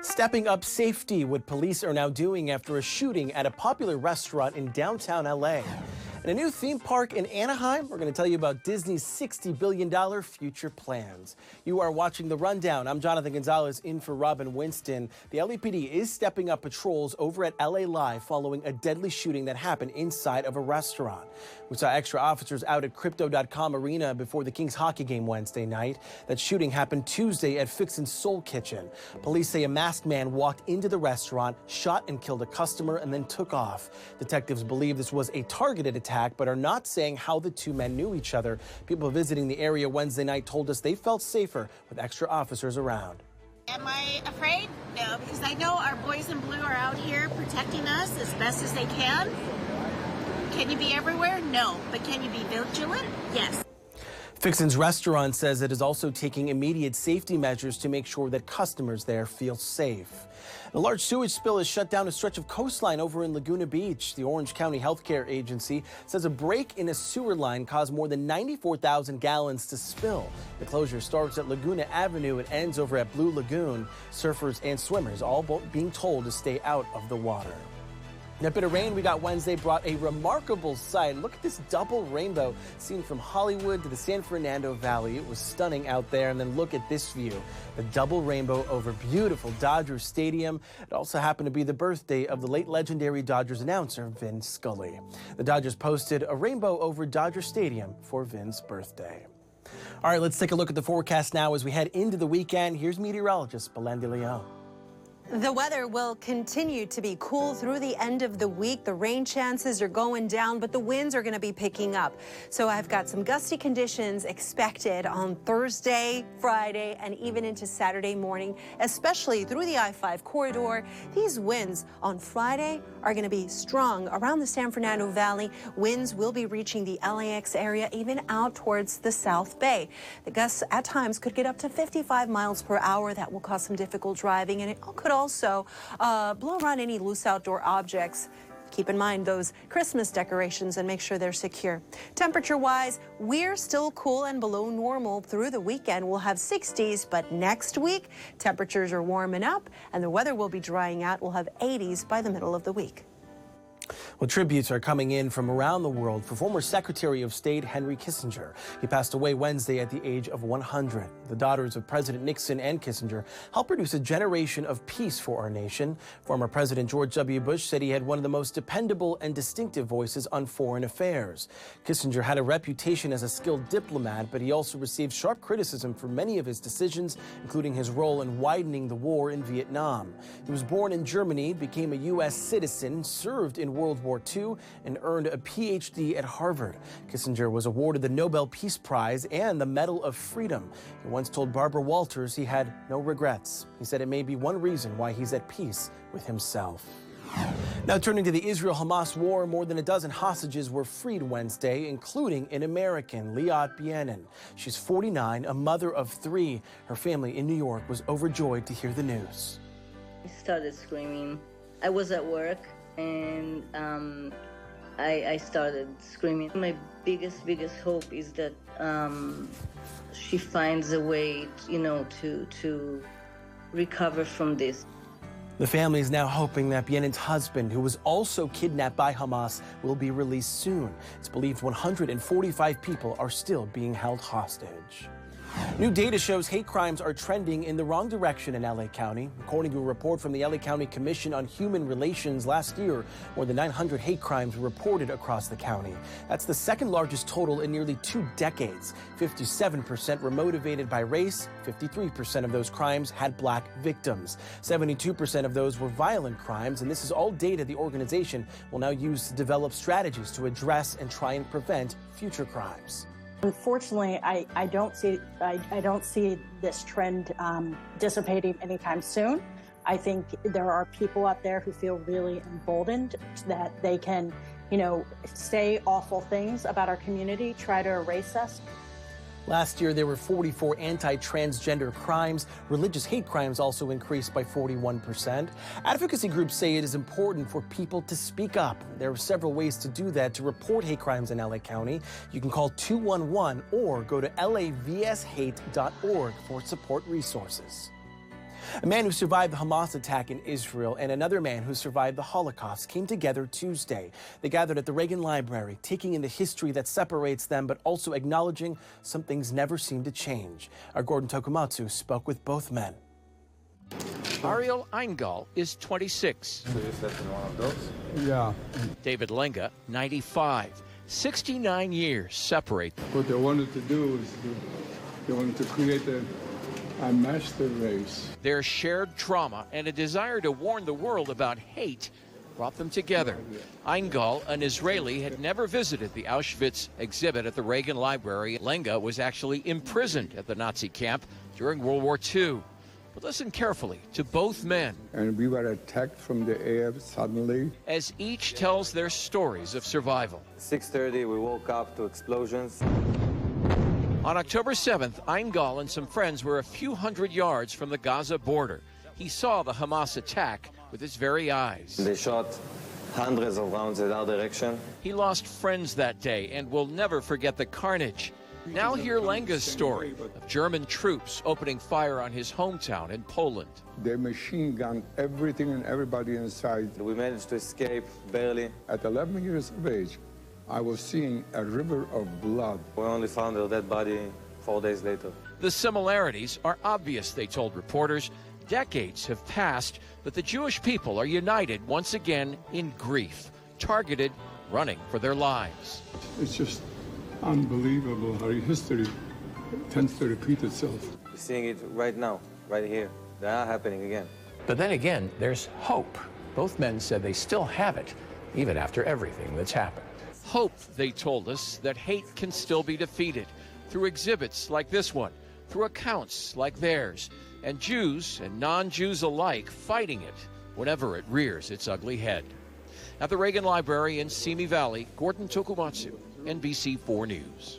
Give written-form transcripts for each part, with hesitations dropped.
Stepping up safety, what police are now doing after a shooting at a popular restaurant in downtown LA. And a new theme park in Anaheim, we're going to tell you about Disney's $60 billion future plans. You are watching The Rundown. I'm Jonathan Gonzalez in for Robin Winston. The LAPD is stepping up patrols over at LA Live following a deadly shooting that happened inside of a restaurant. We saw extra officers out at Crypto.com Arena before the Kings hockey game Wednesday night. That shooting happened Tuesday at Fixin's Soul Kitchen. Police say a masked man walked into the restaurant, shot and killed a customer, and then took off. Detectives believe this was a targeted attack, but are not saying how the two men knew each other. People visiting the area Wednesday night told us they felt safer with extra officers around. Am I afraid? No, because I know our boys in blue are out here protecting us as best as they can. Can you be everywhere? No. But can you be vigilant? Yes. Fixin's restaurant says it is also taking immediate safety measures to make sure that customers there feel safe. A large sewage spill has shut down a stretch of coastline over in Laguna Beach. The Orange County Healthcare Agency says a break in a sewer line caused more than 94,000 gallons to spill. The closure starts at Laguna Avenue and ends over at Blue Lagoon. Surfers and swimmers all being told to stay out of the water. That bit of rain we got Wednesday brought a remarkable sight. Look at this double rainbow seen from Hollywood to the San Fernando Valley. It was stunning out there. And then look at this view, the double rainbow over beautiful Dodger Stadium. It also happened to be the birthday of the late legendary Dodgers announcer, Vin Scully. The Dodgers posted a rainbow over Dodger Stadium for Vin's birthday. All right, let's take a look at the forecast now as we head into the weekend. Here's meteorologist Belen de Leon. The weather will continue to be cool through the end of the week. The rain chances are going down, but the winds are going to be picking up. So I've got some gusty conditions expected on Thursday, Friday, and even into Saturday morning, especially through the I-5 corridor. These winds on Friday are going to be strong around the San Fernando Valley. Winds will be reaching the LAX area, even out towards the South Bay. The gusts at times could get up to 55 miles per hour. That will cause some difficult driving, and it could also blow around any loose outdoor objects. Keep in mind those Christmas decorations and make sure they're secure. Temperature-wise, we're still cool and below normal through the weekend. We'll have 60s, but next week, temperatures are warming up and the weather will be drying out. We'll have 80s by the middle of the week. Well, tributes are coming in from around the world for former Secretary of State Henry Kissinger. He passed away Wednesday at the age of 100. The daughters of President Nixon and Kissinger helped produce a generation of peace for our nation. Former President George W. Bush said he had one of the most dependable and distinctive voices on foreign affairs. Kissinger had a reputation as a skilled diplomat, but he also received sharp criticism for many of his decisions, including his role in widening the war in Vietnam. He was born in Germany, became a U.S. citizen, served in World War II, and earned a Ph.D. at Harvard. Kissinger was awarded the Nobel Peace Prize and the Medal of Freedom. He once told Barbara Walters he had no regrets. He said it may be one reason why he's at peace with himself. Now turning to the Israel-Hamas war, more than a dozen hostages were freed Wednesday, including an American, Liat Bianin. She's 49, a mother of 3. Her family in New York was overjoyed to hear the news. I started screaming. I was at work and I started screaming. My biggest hope is that she finds a way, to recover from this. The family is now hoping that Bianin's husband, who was also kidnapped by Hamas, will be released soon. It's believed 145 people are still being held hostage. New data shows hate crimes are trending in the wrong direction in LA County. According to a report from the LA County Commission on Human Relations last year, more than 900 hate crimes were reported across the county. That's the second largest total in nearly 2 decades. 57% were motivated by race. 53% of those crimes had black victims. 72% of those were violent crimes, and this is all data the organization will now use to develop strategies to address and try and prevent future crimes. Unfortunately, I don't see this trend dissipating anytime soon. I think there are people out there who feel really emboldened that they can, say awful things about our community, try to erase us. Last year, there were 44 anti-transgender crimes. Religious hate crimes also increased by 41%. Advocacy groups say it is important for people to speak up. There are several ways to do that to report hate crimes in LA County. You can call 211 or go to lavshate.org for support resources. A man who survived the Hamas attack in Israel and another man who survived the Holocaust came together Tuesday. They gathered at the Reagan Library, taking in the history that separates them, but also acknowledging some things never seem to change. Our Gordon Tokumatsu spoke with both men. Ariel Eingal is 26. So you slept in one of those? Yeah. David Lenga, 95. 69 years separate them. What they wanted to do is they wanted to create a master race. Their shared trauma and a desire to warn the world about hate brought them together. Eingal, an Israeli, had never visited the Auschwitz exhibit at the Reagan Library. Lenga was actually imprisoned at the Nazi camp during World War II. But listen carefully to both men. And we were attacked from the air suddenly. As each tells their stories of survival. 6:30, we woke up to explosions. On October 7th, Eingal and some friends were a few hundred yards from the Gaza border. He saw the Hamas attack with his very eyes. They shot hundreds of rounds in our direction. He lost friends that day and will never forget the carnage. Now hear Lenga's story of German troops opening fire on his hometown in Poland. They machine gunned everything and everybody inside. We managed to escape, barely. At 11 years of age, I was seeing a river of blood. We only found her dead body 4 days later. The similarities are obvious, they told reporters. Decades have passed, but the Jewish people are united once again in grief, targeted, running for their lives. It's just unbelievable how history tends to repeat itself. We're seeing it right now, right here. They are happening again. But then again, there's hope. Both men said they still have it, even after everything that's happened. Hope, they told us, that hate can still be defeated through exhibits like this one, through accounts like theirs, and Jews and non-Jews alike fighting it whenever it rears its ugly head. At the Reagan Library in Simi Valley, Gordon Tokumatsu, NBC4 News.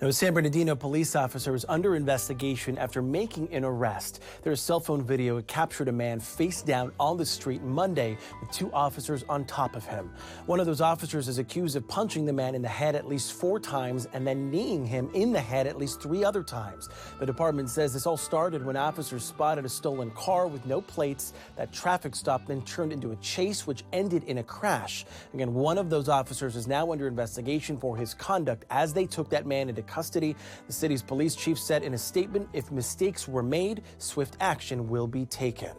Now, a San Bernardino police officer is under investigation after making an arrest. There's cell phone video that captured a man face down on the street Monday with two officers on top of him. One of those officers is accused of punching the man in the head at least 4 times and then kneeing him in the head at least 3 other times. The department says this all started when officers spotted a stolen car with no plates. That traffic stop then turned into a chase, which ended in a crash. Again, one of those officers is now under investigation for his conduct as they took that man into custody. The city's police chief said in a statement, if mistakes were made, swift action will be taken.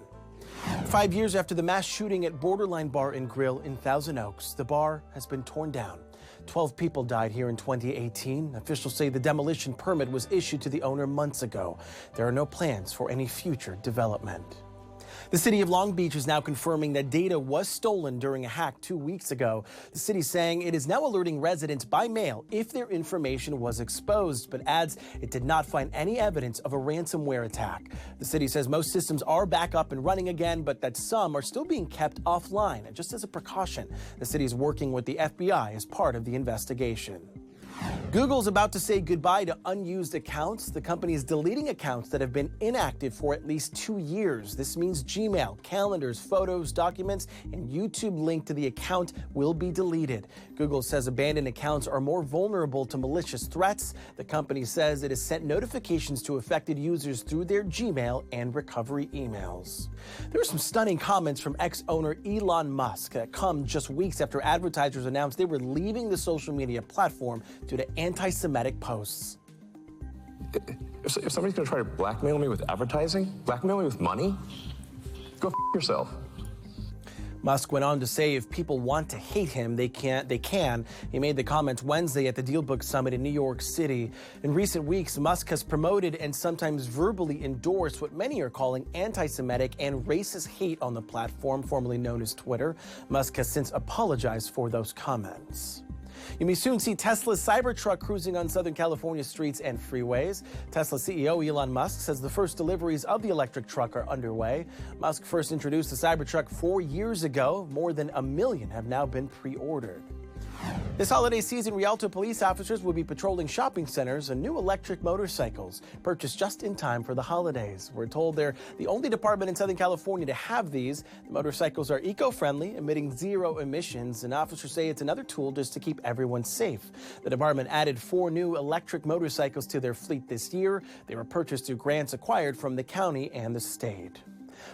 5 years after the mass shooting at Borderline Bar and Grill in Thousand Oaks, the bar has been torn down. 12 people died here in 2018. Officials say the demolition permit was issued to the owner months ago. There are no plans for any future development. The city of Long Beach is now confirming that data was stolen during a hack 2 weeks ago. The city saying it is now alerting residents by mail if their information was exposed, but adds it did not find any evidence of a ransomware attack. The city says most systems are back up and running again, but that some are still being kept offline. And just as a precaution, the city is working with the FBI as part of the investigation. Google's about to say goodbye to unused accounts. The company is deleting accounts that have been inactive for at least 2 years. This means Gmail, calendars, photos, documents, and YouTube link to the account will be deleted. Google says abandoned accounts are more vulnerable to malicious threats. The company says it has sent notifications to affected users through their Gmail and recovery emails. There are some stunning comments from ex-owner Elon Musk that come just weeks after advertisers announced they were leaving the social media platform due to anti-Semitic posts. If somebody's going to try to blackmail me with advertising, blackmail me with money, go yourself. Musk went on to say if people want to hate him, they can. He made the comments Wednesday at the DealBook Summit in New York City. In recent weeks, Musk has promoted and sometimes verbally endorsed what many are calling anti-Semitic and racist hate on the platform, formerly known as Twitter. Musk has since apologized for those comments. You may soon see Tesla's Cybertruck cruising on Southern California streets and freeways. Tesla CEO Elon Musk says the first deliveries of the electric truck are underway. Musk first introduced the Cybertruck 4 years ago. More than 1 million have now been pre-ordered. This holiday season, Rialto police officers will be patrolling shopping centers and new electric motorcycles purchased just in time for the holidays. We're told they're the only department in Southern California to have these. The motorcycles are eco-friendly, emitting 0 emissions, and officers say it's another tool just to keep everyone safe. The department added 4 new electric motorcycles to their fleet this year. They were purchased through grants acquired from the county and the state.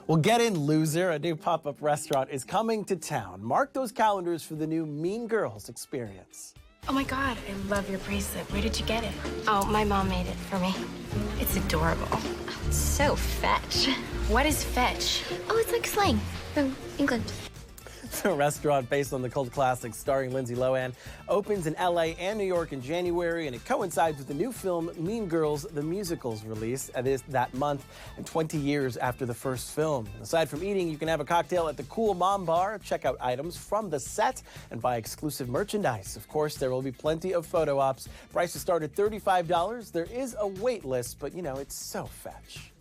Well, get in, loser. A new pop-up restaurant is coming to town. Mark those calendars for the new Mean Girls experience. Oh my God, I love your bracelet. Where did you get it? Oh, my mom made it for me. It's adorable. Oh, it's so fetch. What is fetch? Oh, it's like slang from England. The restaurant, based on the cult classic starring Lindsay Lohan, opens in LA and New York in January, and it coincides with the new film Mean Girls, the musical's release that month, and 20 years after the first film. Aside from eating, you can have a cocktail at the Cool Mom Bar, check out items from the set, and buy exclusive merchandise. Of course, there will be plenty of photo ops. Prices start at $35. There is a wait list, but you know, it's so fetch.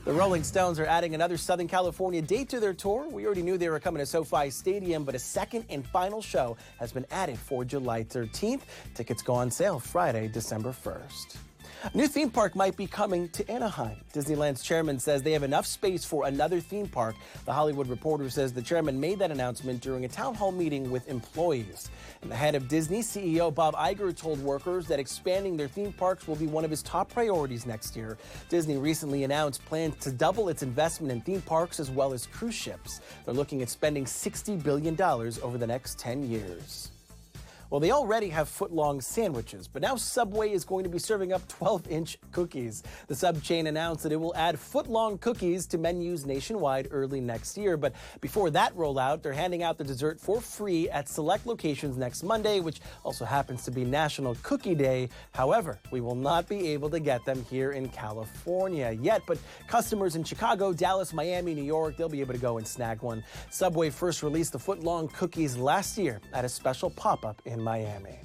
The Rolling Stones are adding another Southern California date to their tour. We already knew they were coming to SoFi Stadium, but a second and final show has been added for July 13th. Tickets go on sale Friday, December 1st. A new theme park might be coming to Anaheim. Disneyland's chairman says they have enough space for another theme park. The Hollywood Reporter says the chairman made that announcement during a town hall meeting with employees. And the head of Disney, CEO Bob Iger, told workers that expanding their theme parks will be one of his top priorities next year. Disney recently announced plans to double its investment in theme parks as well as cruise ships. They're looking at spending $60 billion over the next 10 years. Well, they already have foot-long sandwiches, but now Subway is going to be serving up 12-inch cookies. The sub chain announced that it will add foot-long cookies to menus nationwide early next year. But before that rollout, they're handing out the dessert for free at select locations next Monday, which also happens to be National Cookie Day. However, we will not be able to get them here in California yet. But customers in Chicago, Dallas, Miami, New York, they'll be able to go and snag one. Subway first released the foot-long cookies last year at a special pop-up in Miami.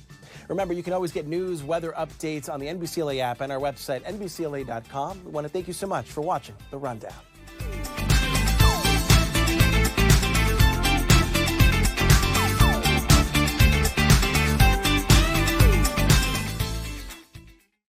Remember, you can always get news, weather updates on the NBCLA app and our website, NBCLA.com. We want to thank you so much for watching The Rundown.